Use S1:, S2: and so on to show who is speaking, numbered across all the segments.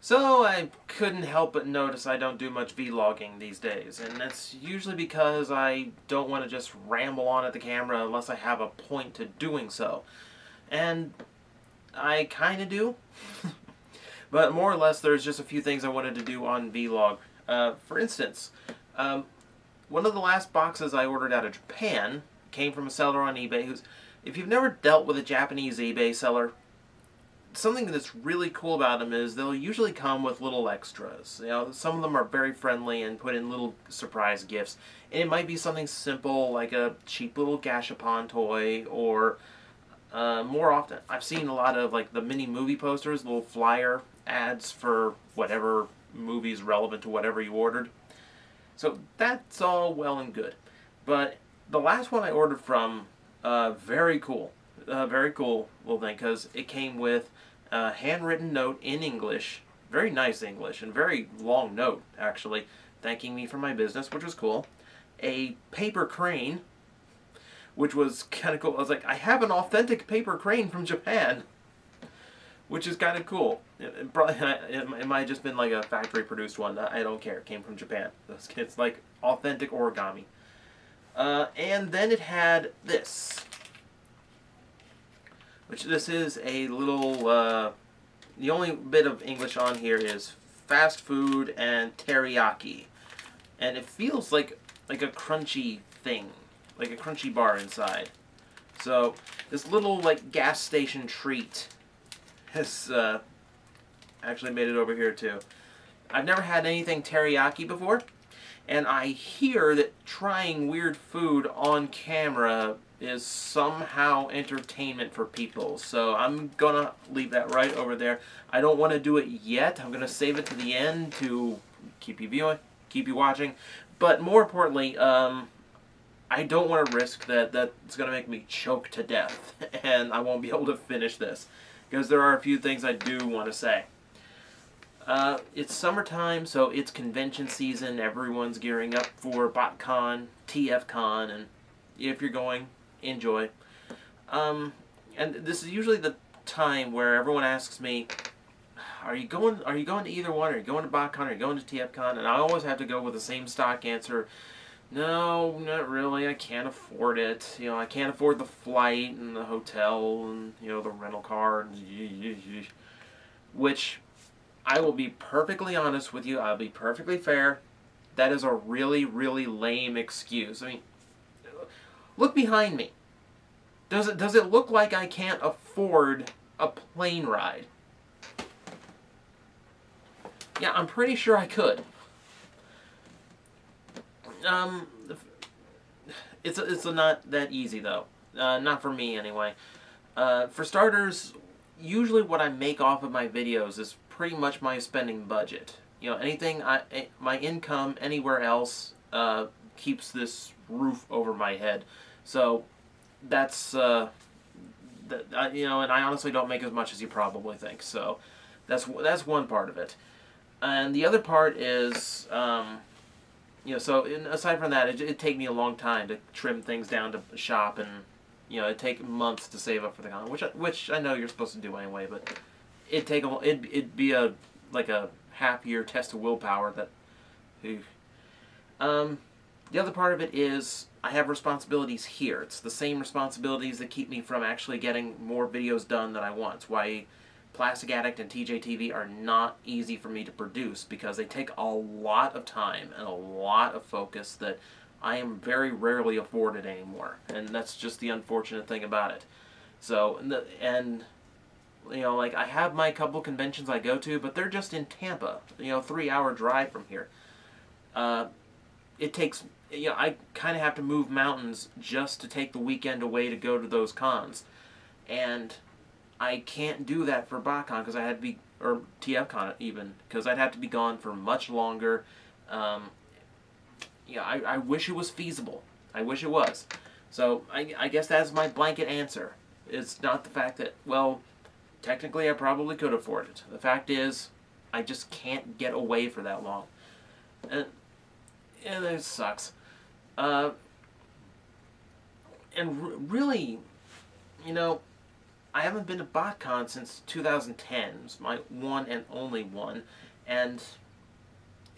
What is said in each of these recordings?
S1: So I couldn't help but notice I don't do much vlogging these days, and that's usually because I don't want to just ramble on at the camera unless I have a point to doing so. And I kind of do, but more or less there's just a few things I wanted to do on vlog. For instance, one of the last boxes I ordered out of Japan came from a seller on eBay who's, if you've never dealt with a Japanese eBay seller, something that's really cool about them is they'll usually come with little extras. You know, some of them are very friendly and put in little surprise gifts. And it might be something simple like a cheap little Gashapon toy, or more often I've seen a lot of like the mini movie posters, little flyer ads for whatever movie's relevant to whatever you ordered. So that's all well and good. But the last one I ordered from, very cool. Very cool little thing, because it came with a handwritten note in English, very nice English, and very long note, actually, thanking me for my business, which was cool. A paper crane, which was kind of cool. I was like, I have an authentic paper crane from Japan, which is kind of cool. It might have just been like a factory-produced one. I don't care. It came from Japan. It's like authentic origami. And then it had this. Which this is a little, the only bit of English on here is fast food and teriyaki. And it feels like a crunchy thing, like a crunchy bar inside. So this little like gas station treat has actually made it over here too. I've never had anything teriyaki before, and I hear that trying weird food on camera is somehow entertainment for people. So I'm gonna leave that right over there. I don't want to do it yet. I'm gonna save it to the end to keep you viewing, keep you watching. But more importantly, I don't want to risk that's gonna make me choke to death and I won't be able to finish this, because there are a few things I do want to say. It's summertime, so it's convention season. Everyone's gearing up for BotCon, TFCon, and if you're going, enjoy. And this is usually the time where everyone asks me, are you going to either one? Are you going to BotCon? Are you going to TFCon? And I always have to go with the same stock answer. No, not really. I can't afford it. You know, I can't afford the flight and the hotel and, you know, the rental car. And which, I will be perfectly honest with you. I'll be perfectly fair. That is a really, really lame excuse. I mean, look behind me. Does it look like I can't afford a plane ride? Yeah, I'm pretty sure I could. It's not that easy though. Not for me anyway. For starters, usually what I make off of my videos is pretty much my spending budget. You know, anything my income anywhere else keeps this roof over my head. So that's you know, and I honestly don't make as much as you probably think. So that's one part of it, and the other part is you know. So aside from that, it'd take me a long time to trim things down to shop, and you know, it'd take months to save up for the con, which I know you're supposed to do anyway, but it'd be a like a half-year test of willpower that. The other part of it is I have responsibilities here. It's the same responsibilities that keep me from actually getting more videos done that I want. It's why Plastic Addict and TJ TV are not easy for me to produce, because they take a lot of time and a lot of focus that I am very rarely afforded anymore. And that's just the unfortunate thing about it. So, and you know, like I have my couple conventions I go to, but they're just in Tampa, you know, 3-hour drive from here. It takes, you know, I kind of have to move mountains just to take the weekend away to go to those cons. And I can't do that for BotCon because I had to be, or TFCon even, because I'd have to be gone for much longer. Yeah, I wish it was feasible. I wish it was. So I guess that's my blanket answer. It's not the fact that, well, technically I probably could afford it. The fact is, I just can't get away for that long. And it sucks. And really, you know, I haven't been to BotCon since 2010. It was my one and only one, and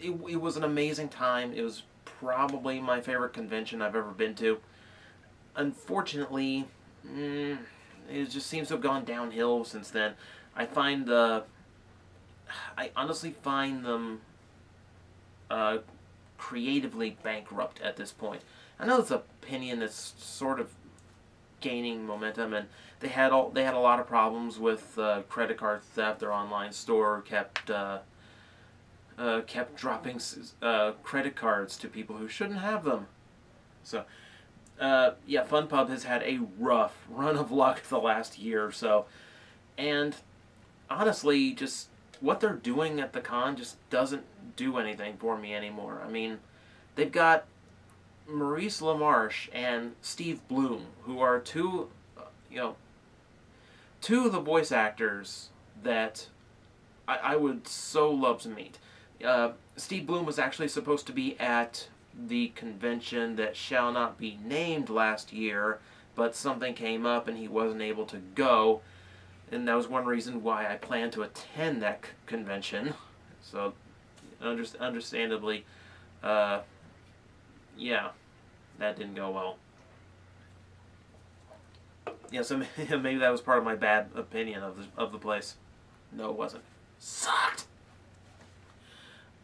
S1: it was an amazing time. It was probably my favorite convention I've ever been to. Unfortunately, it just seems to have gone downhill since then. I honestly find them creatively bankrupt at this point. I know it's an opinion that's sort of gaining momentum, and they had a lot of problems with credit card theft. Their online store kept dropping credit cards to people who shouldn't have them. So, yeah, FunPub has had a rough run of luck the last year or so, and honestly, just what they're doing at the con just doesn't do anything for me anymore. I mean, they've got Maurice LaMarche and Steve Bloom, who are two of the voice actors that I would so love to meet. Steve Bloom was actually supposed to be at the convention that shall not be named last year, but something came up and he wasn't able to go, and that was one reason why I planned to attend that convention. So, understandably, yeah, that didn't go well. Yeah, so maybe that was part of my bad opinion of the place. No, it wasn't. Sucked.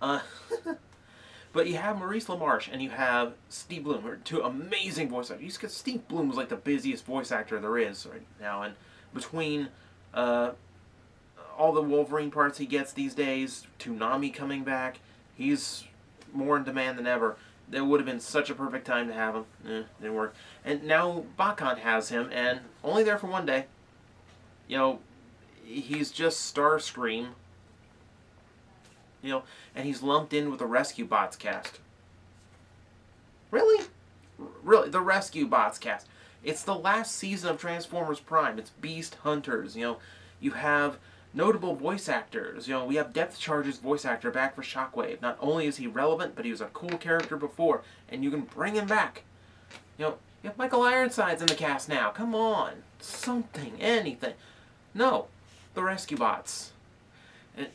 S1: But you have Maurice LaMarche and you have Steve Bloom, who are two amazing voice actors. Steve Bloom is like the busiest voice actor there is right now, and between all the Wolverine parts he gets these days, Toonami coming back, he's more in demand than ever. There would have been such a perfect time to have him. Didn't work. And now BotCon has him, and only there for one day. You know, he's just Starscream. You know, and he's lumped in with the Rescue Bots cast. Really? Really, the Rescue Bots cast. It's the last season of Transformers Prime. It's Beast Hunters. You know, you have notable voice actors. You know, we have Depth Charge's voice actor back for Shockwave. Not only is he relevant, but he was a cool character before, and you can bring him back. You know, you have Michael Ironsides in the cast now. Come on. Something, anything. No, the Rescue Bots. And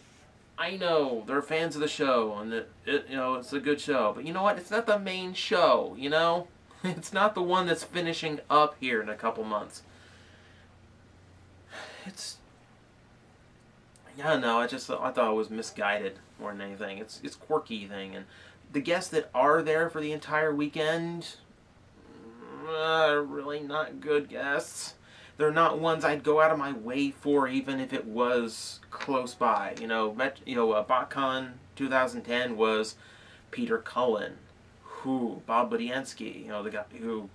S1: I know they're fans of the show, and you know, it's a good show, but you know what? It's not the main show, you know? It's not the one that's finishing up here in a couple months. I don't know, I thought it was misguided more than anything. It's quirky thing, and the guests that are there for the entire weekend are really not good guests. They're not ones I'd go out of my way for, even if it was close by. You know, BotCon 2010 was Peter Cullen, Bob Budiansky, you know, the guy who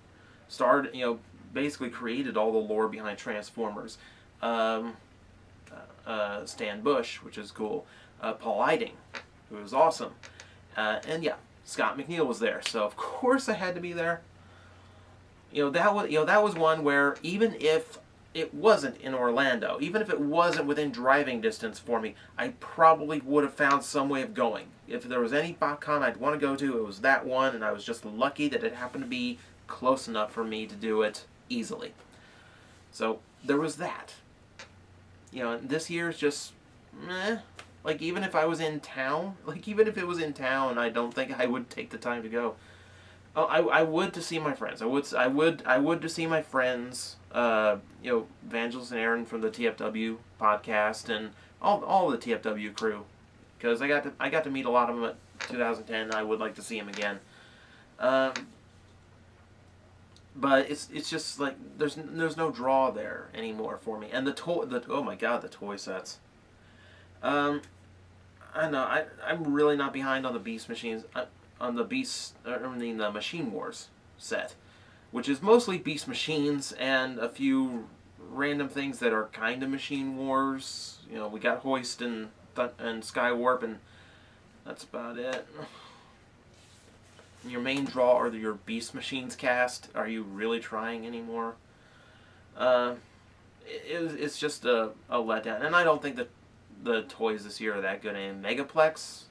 S1: started, you know, basically created all the lore behind Transformers. Stan Bush, which is cool. Paul Eiding, who was awesome. And yeah, Scott McNeil was there, so of course I had to be there. That was one where even if it wasn't in Orlando, even if it wasn't within driving distance for me, I probably would have found some way of going. If there was any BotCon I'd want to go to, it was that one, and I was just lucky that it happened to be close enough for me to do it easily. So there was that. You know, this year's just meh. Like, even if I was in town, I don't think I would take the time to go. Oh, I would to see my friends. I would to see my friends. You know, Vangelis and Aaron from the TFW podcast and all the TFW crew, because I got to meet a lot of them at 2010. I would like to see them again. But it's just like there's no draw there anymore for me. And oh my god, the toy sets. I know I'm really not behind on the Beast Machines. The Machine Wars set, which is mostly Beast Machines and a few random things that are kind of Machine Wars. You know, we got Hoist and Skywarp, and that's about it. Your main draw are your Beast Machines cast. Are you really trying anymore? It's just a letdown, and I don't think that the toys this year are that good. And Megaplex,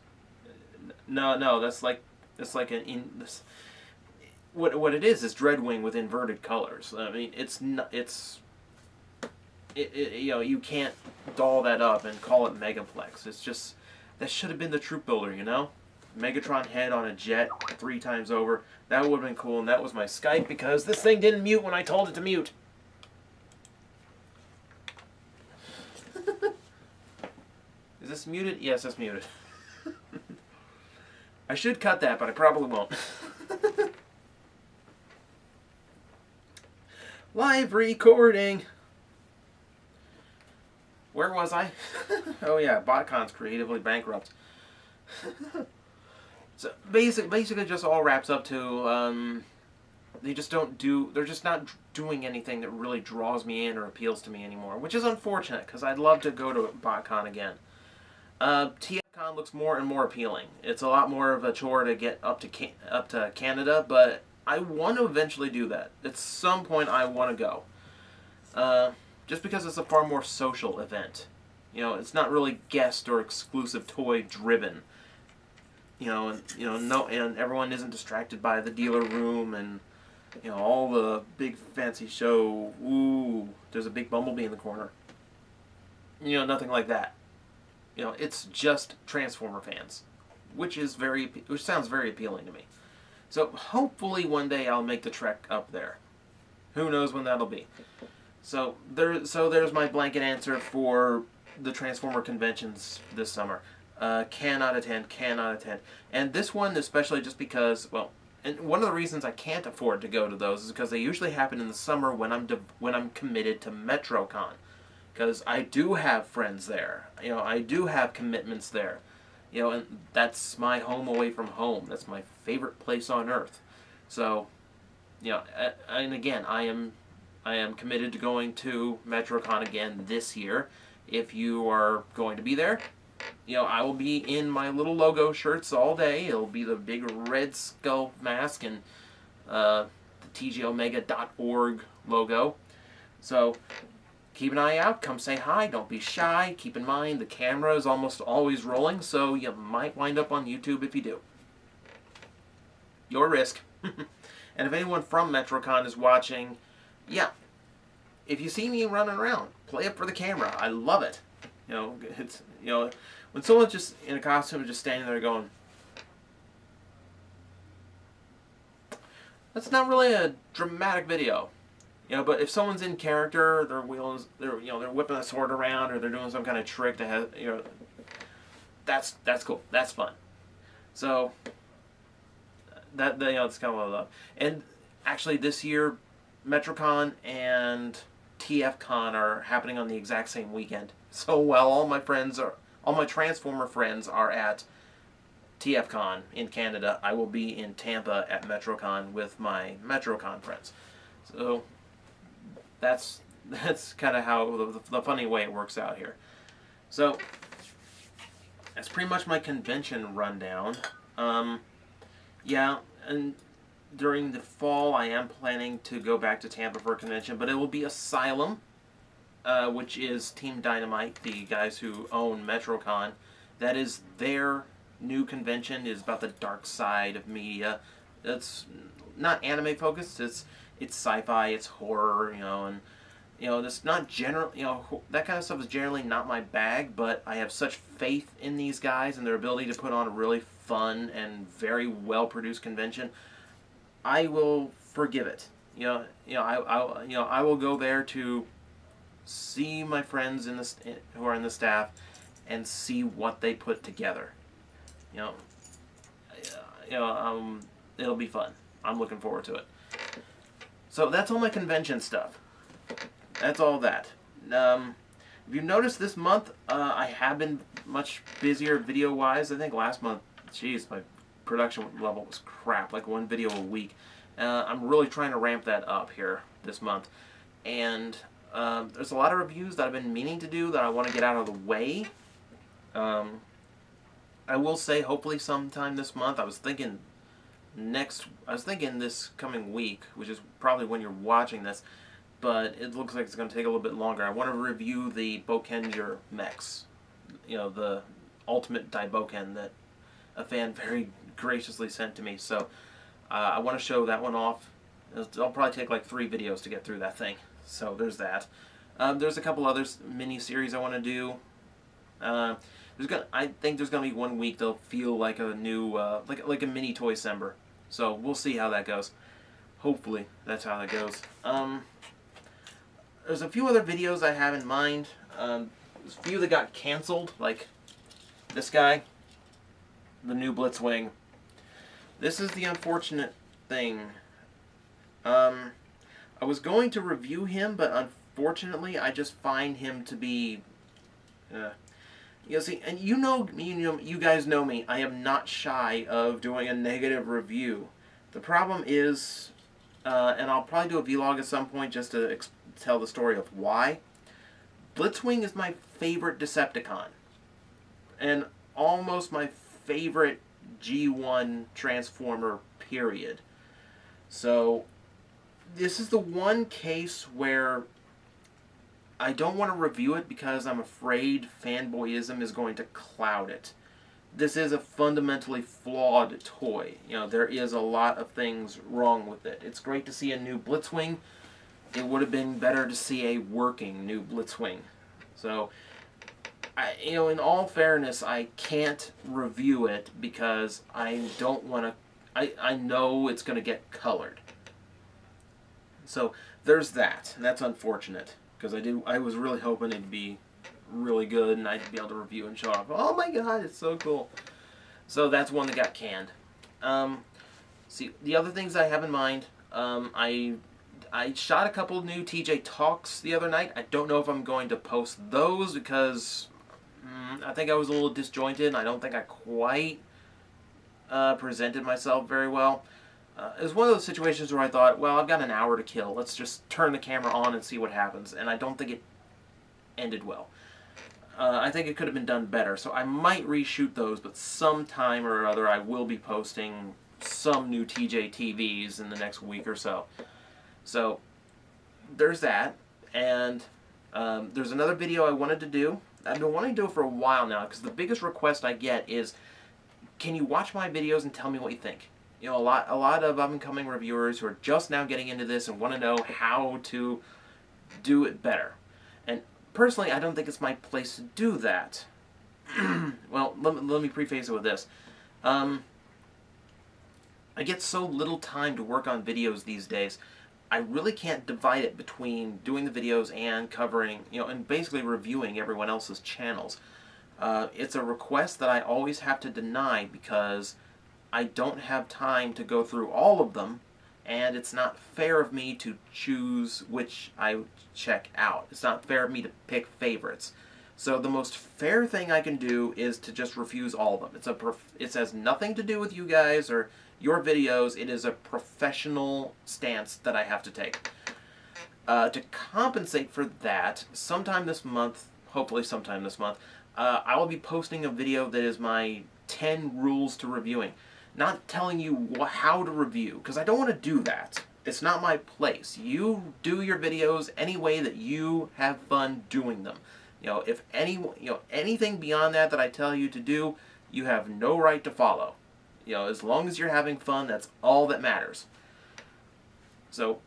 S1: no, that's like what it is Dreadwing with inverted colors. I mean, it's you know, you can't doll that up and call it Megaplex. It's just, that should have been the troop builder, you know? Megatron head on a jet 3 times over. That would have been cool, and that was my Skype because this thing didn't mute when I told it to mute. Is this muted? Yes, it's muted. I should cut that, but I probably won't. Live recording. Where was I? Oh yeah, BotCon's creatively bankrupt. So basically just all wraps up to they're just not doing anything that really draws me in or appeals to me anymore, which is unfortunate because I'd love to go to BotCon again. TFCon looks more and more appealing. It's a lot more of a chore to get up to Canada, but I want to eventually do that. At some point, I want to go. Just because it's a far more social event. You know, it's not really guest or exclusive toy driven. And everyone isn't distracted by the dealer room and all the big fancy show. Ooh, there's a big bumblebee in the corner. Nothing like that. It's just Transformer fans, which sounds very appealing to me. So hopefully one day I'll make the trek up there. Who knows when that'll be. So there's my blanket answer for the Transformer conventions this summer. Cannot attend. And this one especially just because, well, and one of the reasons I can't afford to go to those is because they usually happen in the summer when I'm committed to MetroCon. Because I do have friends there. I do have commitments there. And that's my home away from home. That's my favorite place on earth. So, and again, I am committed to going to MetroCon again this year. If you are going to be there, I will be in my little logo shirts all day. It'll be the big red skull mask and the TJOmega.org logo. So keep an eye out. Come say hi. Don't be shy. Keep in mind the camera is almost always rolling, so you might wind up on YouTube if you do. Your risk. And if anyone from MetroCon is watching, yeah, if you see me running around, play up for the camera. I love it. It's when someone's just in a costume just standing there going, that's not really a dramatic video. But if someone's in character, they're whipping a sword around or they're doing some kind of trick to have, that's cool. That's fun. So that's kind of what I love. And actually this year, MetroCon and TFCon are happening on the exact same weekend. So while all my Transformer friends are at TFCon in Canada, I will be in Tampa at MetroCon with my MetroCon friends. So that's kind of how the funny way it works out here. So that's pretty much my convention rundown. Yeah, and during the fall I am planning to go back to Tampa for a convention, but it will be Asylum, which is Team Dynamite, the guys who own MetroCon. That is their new convention. Is about the dark side of media. It's not anime focused. It's sci-fi. It's horror. And it's not general. That kind of stuff is generally not my bag. But I have such faith in these guys and their ability to put on a really fun and very well produced convention. I will forgive it. I will go there to see my friends who are in the staff and see what they put together. It'll be fun. I'm looking forward to it. So that's all my convention stuff. That's all that. If you've noticed this month, I have been much busier video-wise. I think last month, geez, my production level was crap, like one video a week. I'm really trying to ramp that up here this month. And there's a lot of reviews that I've been meaning to do that I want to get out of the way. I will say, hopefully sometime this month, I was thinking this coming week, which is probably when you're watching this, but it looks like it's going to take a little bit longer. I want to review the Bokenger mechs, the Ultimate Daiboken that a fan very graciously sent to me. So I want to show that one off. It'll probably take like 3 videos to get through that thing. So there's that. There's a couple other mini-series I want to do. I think there's gonna be one week they'll feel like a new, like a mini Toy-sember. So we'll see how that goes. Hopefully that's how that goes. There's a few other videos I have in mind. There's a few that got canceled, like this guy, the new Blitzwing. This is the unfortunate thing. I was going to review him, but unfortunately I just find him to be... see, and you guys know me. I am not shy of doing a negative review. The problem is, and I'll probably do a vlog at some point just to tell the story of why. Blitzwing is my favorite Decepticon, and almost my favorite G1 Transformer, period. So, this is the one case where I don't want to review it because I'm afraid fanboyism is going to cloud it. This is a fundamentally flawed toy. There is a lot of things wrong with it. It's great to see a new Blitzwing. It would have been better to see a working new Blitzwing. So, in all fairness, I can't review it because I don't want to... I know it's going to get colored. So, there's that. And that's unfortunate. Because I was really hoping it'd be really good and I'd be able to review and show off. Oh my god, it's so cool. So that's one that got canned. See, the other things I have in mind, I shot a couple of new TJ Talks the other night. I don't know if I'm going to post those because I think I was a little disjointed and I don't think I quite presented myself very well. It was one of those situations where I thought, well, I've got an hour to kill. Let's just turn the camera on and see what happens. And I don't think it ended well. I think it could have been done better. So I might reshoot those, but sometime or other I will be posting some new TJ TVs in the next week or so. So there's that. And there's another video I wanted to do. I've been wanting to do it for a while now because the biggest request I get is, can you watch my videos and tell me what you think? A lot of up-and-coming reviewers who are just now getting into this and want to know how to do it better. And personally, I don't think it's my place to do that. Well, let me preface it with this. I get so little time to work on videos these days. I really can't divide it between doing the videos and covering, and basically reviewing everyone else's channels. It's a request that I always have to deny because I don't have time to go through all of them, and it's not fair of me to choose which I check out. It's not fair of me to pick favorites. So the most fair thing I can do is to just refuse all of them. It has nothing to do with you guys or your videos. It is a professional stance that I have to take. To compensate for that, sometime this month, hopefully sometime this month, I will be posting a video that is my 10 rules to reviewing. Not telling you how to review, because I don't want to do that. It's not my place. You do your videos any way that you have fun doing them. If anything beyond that I tell you to do, you have no right to follow. As long as you're having fun, that's all that matters. So,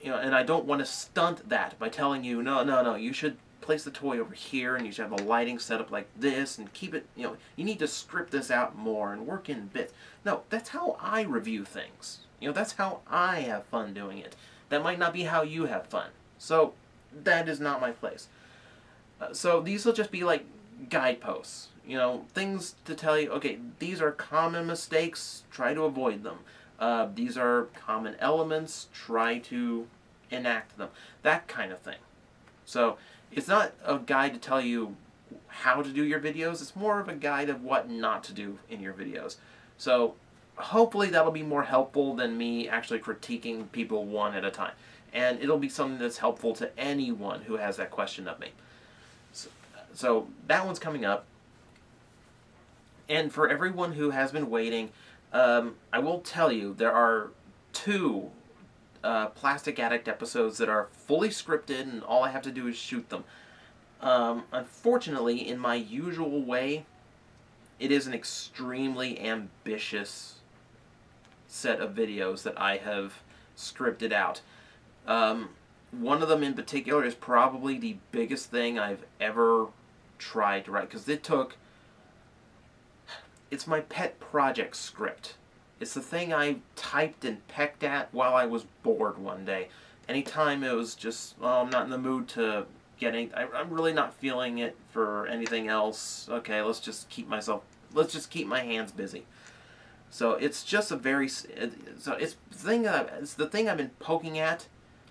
S1: and I don't want to stunt that by telling you, no, you should place the toy over here and you should have the lighting set up like this and keep it, you need to script this out more and work in bits. No, that's how I review things. That's how I have fun doing it. That might not be how you have fun. So, that is not my place. So, these will just be like guideposts. Things to tell you, okay, these are common mistakes, try to avoid them. These are common elements, try to enact them. That kind of thing. So, it's not a guide to tell you how to do your videos, it's more of a guide of what not to do in your videos. So, hopefully that'll be more helpful than me actually critiquing people one at a time. And it'll be something that's helpful to anyone who has that question of me. So that one's coming up. And for everyone who has been waiting, I will tell you, there are 2 Plastic Addict episodes that are fully scripted and all I have to do is shoot them. Unfortunately, in my usual way, it is an extremely ambitious set of videos that I have scripted out. one of them in particular is probably the biggest thing I've ever tried to write, because it's my pet project script. It's the thing I typed and pecked at while I was bored one day. Anytime it was just, well, I'm not in the mood to get any, I'm really not feeling it for anything else. Okay, let's just keep my hands busy. So it's just a very, so it's the thing I've been poking at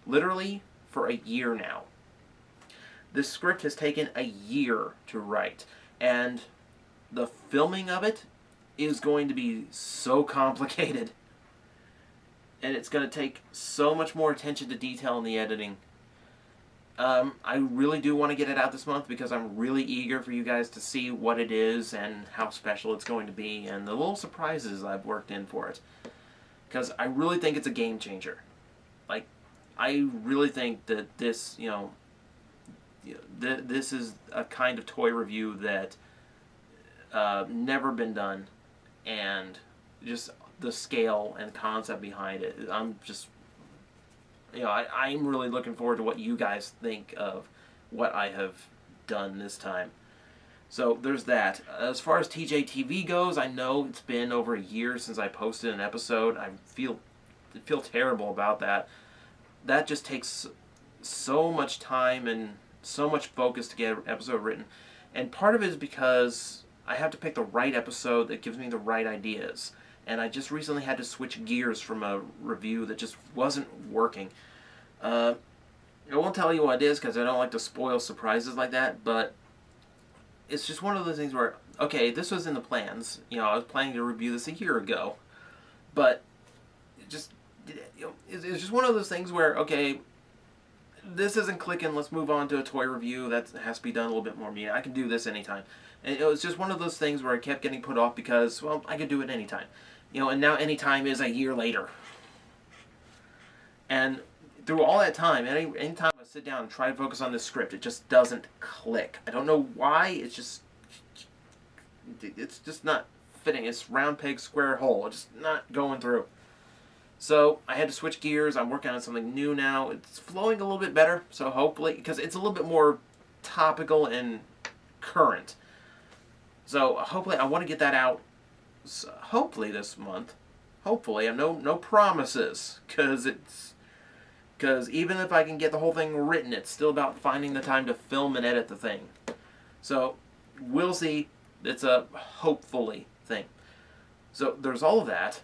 S1: literally for a year now. This script has taken a year to write, and the filming of it is going to be so complicated, and it's going to take so much more attention to detail in the editing. I really do want to get it out this month because I'm really eager for you guys to see what it is and how special it's going to be and the little surprises I've worked in for it. Because I really think it's a game changer. Like, I really think that this, this is a kind of toy review that never been done, and just the scale and concept behind it. I'm just, I'm really looking forward to what you guys think of what I have done this time. So there's that. As far as TJ TV goes, I know it's been over a year since I posted an episode. I feel terrible about that. That just takes so much time and so much focus to get an episode written. And part of it is because I have to pick the right episode that gives me the right ideas. And I just recently had to switch gears from a review that just wasn't working. I won't tell you what it is because I don't like to spoil surprises like that, but it's just one of those things where, okay, this was in the plans. I was planning to review this a year ago, but it's just one of those things where, okay, this isn't clicking, let's move on to a toy review. That has to be done a little bit more. I can do this anytime. And it was just one of those things where I kept getting put off because, well, I could do it anytime. And now anytime is a year later. And through all that time, anytime I sit down and try to focus on this script, it just doesn't click. I don't know why, it's just not fitting. It's round peg, square hole. It's just not going through. So I had to switch gears. I'm working on something new now. It's flowing a little bit better, so hopefully, because it's a little bit more topical and current. So hopefully, I want to get that out. Hopefully this month. Hopefully, I'm no promises, because even if I can get the whole thing written, it's still about finding the time to film and edit the thing. So we'll see. It's a hopefully thing. So there's all of that.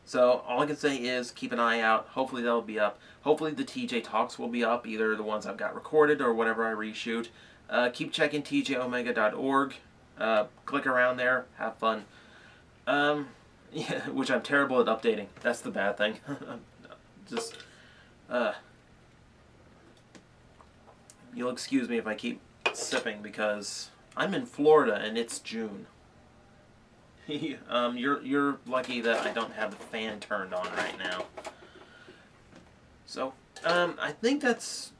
S1: So all I can say is keep an eye out. Hopefully that'll be up. Hopefully the TJ Talks will be up, either the ones I've got recorded or whatever I reshoot. Keep checking TJOmega.org. Click around there. Have fun. Yeah, which I'm terrible at updating. That's the bad thing. Just, you'll excuse me if I keep sipping because I'm in Florida and it's June. You're lucky that I don't have the fan turned on right now. So, I think that's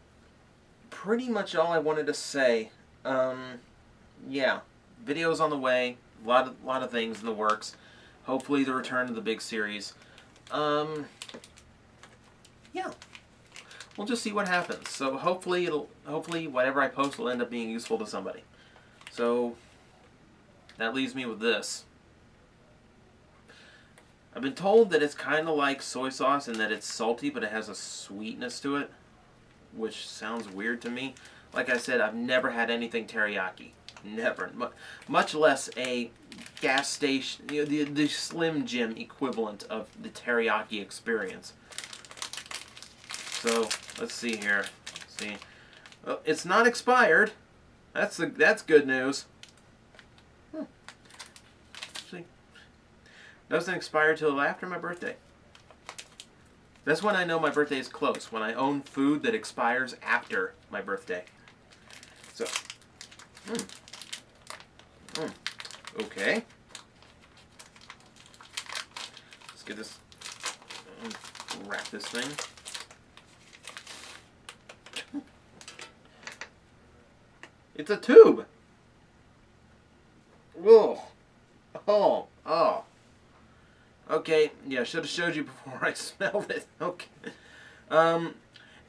S1: pretty much all I wanted to say. Yeah, videos on the way, a lot of things in the works. Hopefully the return of the big series. Yeah, we'll just see what happens. So hopefully whatever I post will end up being useful to somebody. So that leaves me with this. I've been told that it's kind of like soy sauce in that it's salty, but it has a sweetness to it, which sounds weird to me. Like I said, I've never had anything teriyaki. Never. Much less a gas station, the Slim Jim equivalent of the teriyaki experience. So, let's see here. See. Well, it's not expired. That's good news. See. Doesn't expire till after my birthday. That's when I know my birthday is close, when I own food that expires after my birthday. So, okay. Let's get this, wrap this thing. It's a tube. Whoa. Oh. Okay, yeah, should have showed you before I smelled it. Okay.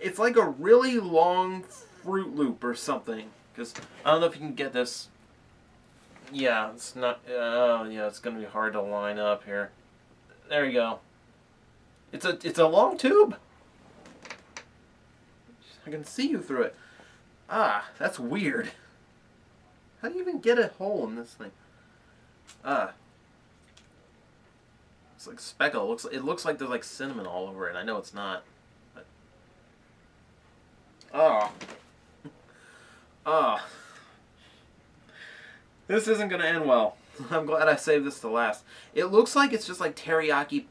S1: It's like a really long Fruit Loop or something. Because I don't know if you can get this. Yeah, it's not. Oh, yeah, it's gonna be hard to line up here. There you go. It's a long tube. I can see you through it. Ah, that's weird. How do you even get a hole in this thing? Ah. It's like speckle. It looks like there's like cinnamon all over it. I know it's not. But... Oh. Oh. This isn't going to end well. I'm glad I saved this to last. It looks like it's just like teriyaki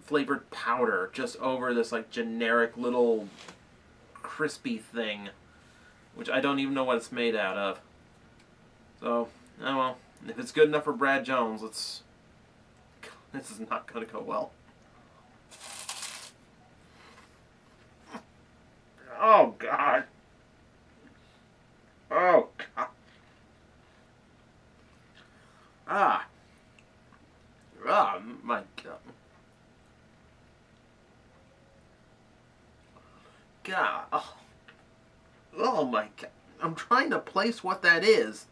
S1: flavored powder just over this like generic little crispy thing, which I don't even know what it's made out of. So, oh well. If it's good enough for Brad Jones, this is not going to go well. Oh, God. Oh, God. Ah. Oh, my God. God. Oh. Oh, my God. I'm trying to place what that is.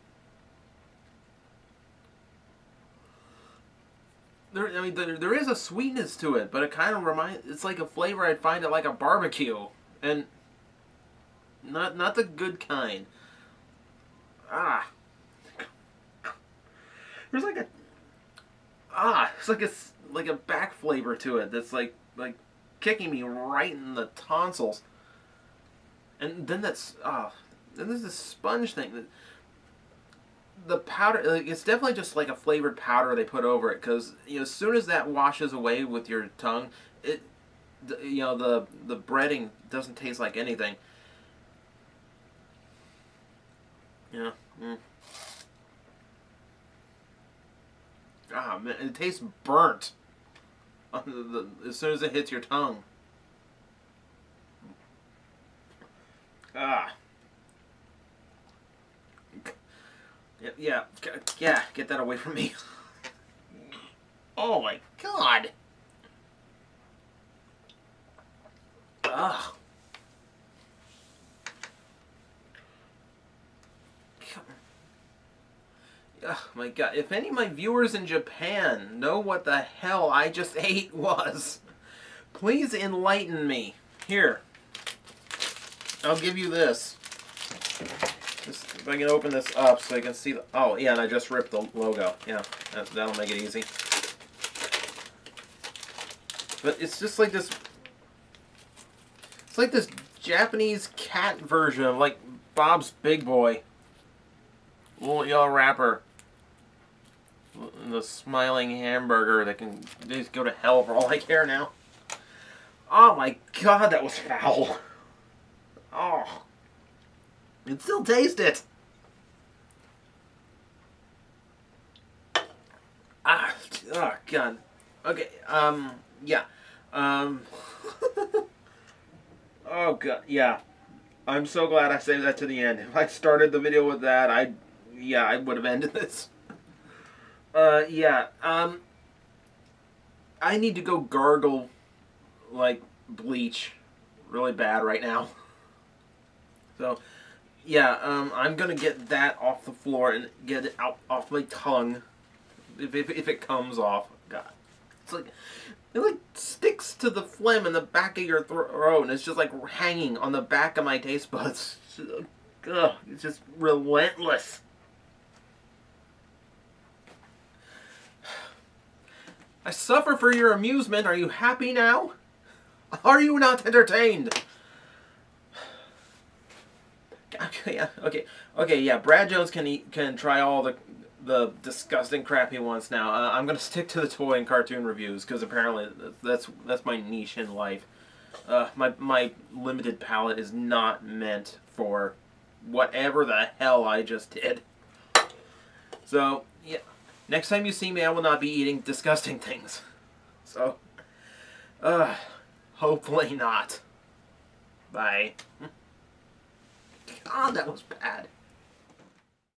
S1: There is a sweetness to it, but it kind of it's like a flavor I'd find at like a barbecue, and not the good kind. Ah, there's like it's like a back flavor to it that's like kicking me right in the tonsils, and then then there's this sponge thing that. The powder, like, it's definitely just like a flavored powder they put over it, because as soon as that washes away with your tongue, the breading doesn't taste like anything. Yeah. Ah, man, it tastes burnt as soon as it hits your tongue. Ah. Yeah, get that away from me. Oh my God. Ugh. Oh my God. If any of my viewers in Japan know what the hell I just ate was, please enlighten me. Here. I'll give you this. If I can open this up so I can see the... Oh, yeah, and I just ripped the logo. Yeah, that'll make it easy. But it's just like this... It's like this Japanese cat version of, like, Bob's Big Boy. Little yellow wrapper. The smiling hamburger that can just go to hell for all I care now. Oh my God, that was foul. Oh. You can still taste it. Ah, oh God. Okay, yeah. Oh God, yeah. I'm so glad I saved that to the end. If I started the video with that, I would have ended this. Yeah, I need to go gargle, like, bleach really bad right now. So... Yeah, I'm gonna get that off the floor and get it out off my tongue, if it comes off. God, it like sticks to the phlegm in the back of your throat, and it's just like hanging on the back of my taste buds. Ugh, it's just relentless. I suffer for your amusement. Are you happy now? Are you not entertained? Okay, yeah. Brad Jones can try all the disgusting crap he wants now. I'm gonna stick to the toy and cartoon reviews because apparently that's my niche in life. My limited palate is not meant for whatever the hell I just did. So yeah, next time you see me, I will not be eating disgusting things. So, hopefully not. Bye. God, that was bad.